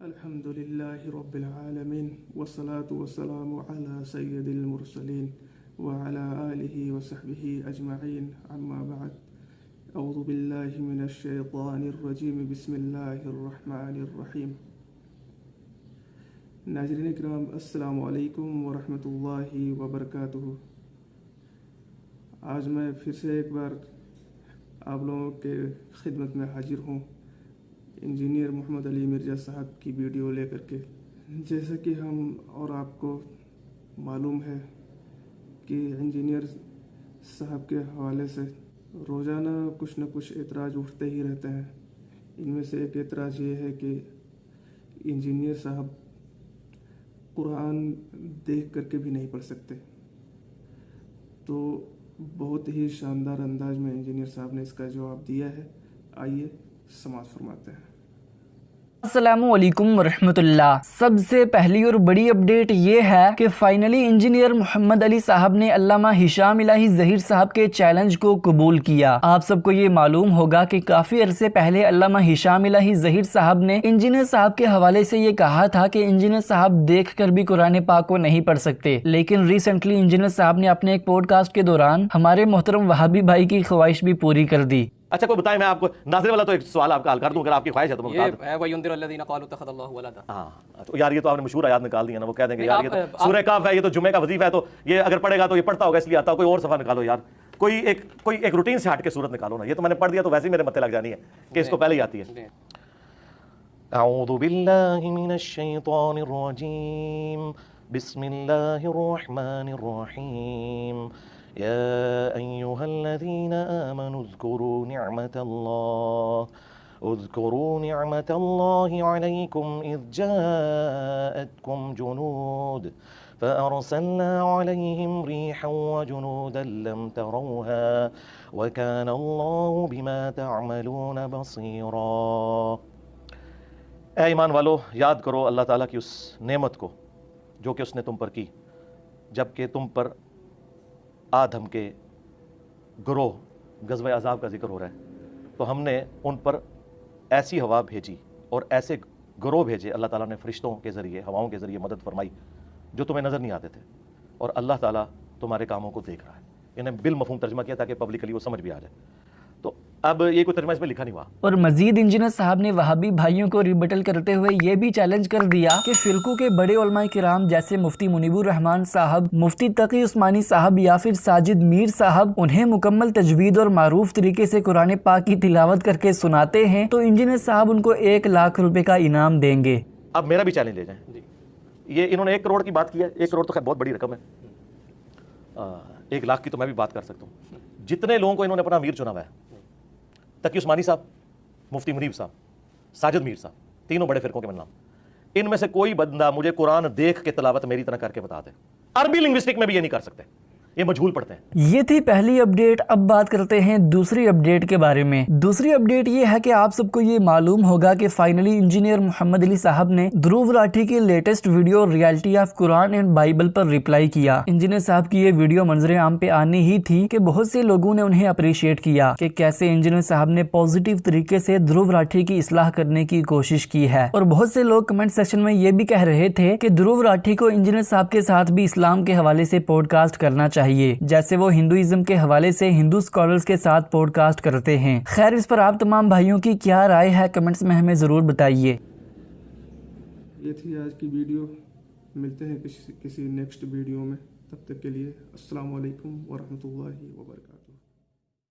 الحمد لله رب العالمين والصلاة والسلام على سيد المرسلين وعلى آله وصحبه أجمعين عما بعد أعوذ بالله من الشيطان الرجيم بسم الله الرحمن الرحيم ناظرین اکرام السلام علیکم ورحمۃ اللہ وبرکاتہ۔ آج میں پھر سے ایک بار آپ لوگوں کے خدمت میں حاضر ہوں انجینئر محمد علی مرزا صاحب کی ویڈیو لے کر کے۔ جیسا کہ ہم اور آپ کو معلوم ہے کہ انجینئر صاحب کے حوالے سے روزانہ کچھ نہ کچھ اعتراض اٹھتے ہی رہتے ہیں۔ ان میں سے ایک اعتراض یہ ہے کہ انجینئر صاحب قرآن دیکھ کر کے بھی نہیں پڑھ سکتے۔ تو بہت ہی شاندار انداز میں انجینئر صاحب نے اس کا جواب دیا ہے، آئیے سماعت فرماتے ہیں۔ السلام علیکم ورحمۃ اللہ۔ سب سے پہلی اور بڑی اپڈیٹ یہ ہے کہ فائنلی انجینئر محمد علی صاحب نے علامہ ہشام الہی ظہیر صاحب کے چیلنج کو قبول کیا۔ آپ سب کو یہ معلوم ہوگا کہ کافی عرصے پہلے علامہ ہشام الہی ظہیر صاحب نے انجینئر صاحب کے حوالے سے یہ کہا تھا کہ انجینئر صاحب دیکھ کر بھی قرآن پاک کو نہیں پڑھ سکتے، لیکن ریسنٹلی انجینئر صاحب نے اپنے ایک پوڈ کاسٹ کے دوران ہمارے محترم وہابی بھائی کی خواہش بھی پوری کر دی۔ اچھا کوئی بتائیں، میں آپ کو ناظر والا تو ایک سوال آپ کا حل کر دوں، اگر آپ کی خواہش ہے تو میں بتا دوں۔ یہ ہے وَيُنذِرَ الَّذِينَ قَالُوا اتَّخَذَ اللَّهُ وَلَدًا۔ ہاں تو یار یہ تو آپ نے مشہور آیات نکال دی ہے نا، وہ کہہ دیں گے یار یہ تو سورہ کہف ہے، یہ تو جمعے کا وظیفہ ہے، تو یہ اگر پڑھے گا تو یہ پڑھتا ہوگا اس لیے آتا، کوئی اور صفحہ نکالو یار، کوئی ایک روٹین سے ہٹ کے صورت نکالو نا۔ یہ تو میں نے پڑھ دیا تو ویسے ہی میرے متھے لگ جانی ہے کہ اس کو پہلے ہی آتی ہے۔ اعوذ باللہ من الشیطان الرجیم بسم اللہ الرحمن الرحیم يا أيها الذين آمنوا اذكروا نعمة الله عليكم إذ جاءتكم جنود فأرسلنا عليهم ريحا وجنودا لم تروها وكان الله بما تعملون بصيرا۔ اے ایمان والو، یاد کرو اللہ تعالیٰ کی اس نعمت کو جو کہ اس نے تم پر کی، جبکہ تم پر آدم کے گروہ غزوہ احزاب کا ذکر ہو رہا ہے، تو ہم نے ان پر ایسی ہوا بھیجی اور ایسے گروہ بھیجے، اللہ تعالیٰ نے فرشتوں کے ذریعے، ہواؤں کے ذریعے مدد فرمائی جو تمہیں نظر نہیں آتے تھے، اور اللہ تعالیٰ تمہارے کاموں کو دیکھ رہا ہے۔ انہیں بالمفہوم ترجمہ کیا تاکہ پبلکلی وہ سمجھ بھی آ جائے۔ تو اب یہ کوئی ترجمہ اس میں لکھا نہیں ہوا۔ اور مزید انجینئر صاحب نے وہابی بھائیوں کو ریبٹل کرتے ہوئے یہ بھی چیلنج کر دیا کہ فرقوں کے بڑے علماء کرام جیسے مفتی منیب الرحمان صاحب، مفتی تقی عثمانی صاحب یا پھر ساجد میر صاحب انہیں مکمل تجوید اور معروف طریقے سے قرآن پاک کی تلاوت کر کے سناتے ہیں تو انجینئر صاحب ان کو 1,00,000 روپے کا انعام دیں گے۔ اب میرا بھی چیلنج لے جائیں۔ یہ انہوں نے 1 کروڑ کی بات کی ہے، 1 کروڑ تو خیر بہت بڑی رقم ہے، 1,00,000 کی تو میں بھی بات کر سکتا ہوں۔ جتنے لوگوں کو انہوں نے اپنا امیر چنا ہوا ہے، تقی عثمانی صاحب، مفتی منیب صاحب، ساجد میر صاحب، تینوں بڑے فرقوں کے نام، ان میں سے کوئی بندہ مجھے قرآن دیکھ کے تلاوت میری طرح کر کے بتا دے۔ عربی لنگوسٹک میں بھی یہ نہیں کر سکتے، یہ مجہول پڑھتے ہیں۔ یہ تھی پہلی اپڈیٹ۔ اب بات کرتے ہیں دوسری اپڈیٹ کے بارے میں۔ دوسری اپڈیٹ یہ ہے کہ آپ سب کو یہ معلوم ہوگا کہ فائنلی انجینئر محمد علی صاحب نے دھروو راٹھی کی latest video reality of Quran and Bible per reply کیا۔ انجینئر صاحب کی یہ ویڈیو منظر عام پہ آنی ہی تھی کہ بہت سے لوگوں نے انہیں اپریشیٹ کیا کہ کیسے انجینئر صاحب نے پازیٹیو طریقے سے دھروو راٹھی کی اصلاح کرنے کی کوشش کی ہے، اور بہت سے لوگ کمنٹ سیکشن میں یہ بھی کہہ رہے تھے کہ دھروو راٹھی کو انجینئر صاحب کے ساتھ بھی اسلام کے حوالے سے پوڈ کاسٹ کرنا چاہیے، جیسے وہ ہندوازم کے حوالے سے ہندو اسکالرز کے ساتھ پوڈ کاسٹ کرتے ہیں۔ خیر، اس پر آپ تمام بھائیوں کی کیا رائے ہے کمنٹس میں ہمیں ضرور بتائیے۔ یہ تھی آج کی ویڈیو، ملتے ہیں کسی نیکسٹ ویڈیو میں، تب تک کے لیے السلام علیکم ورحمۃ اللہ وبرکاتہ۔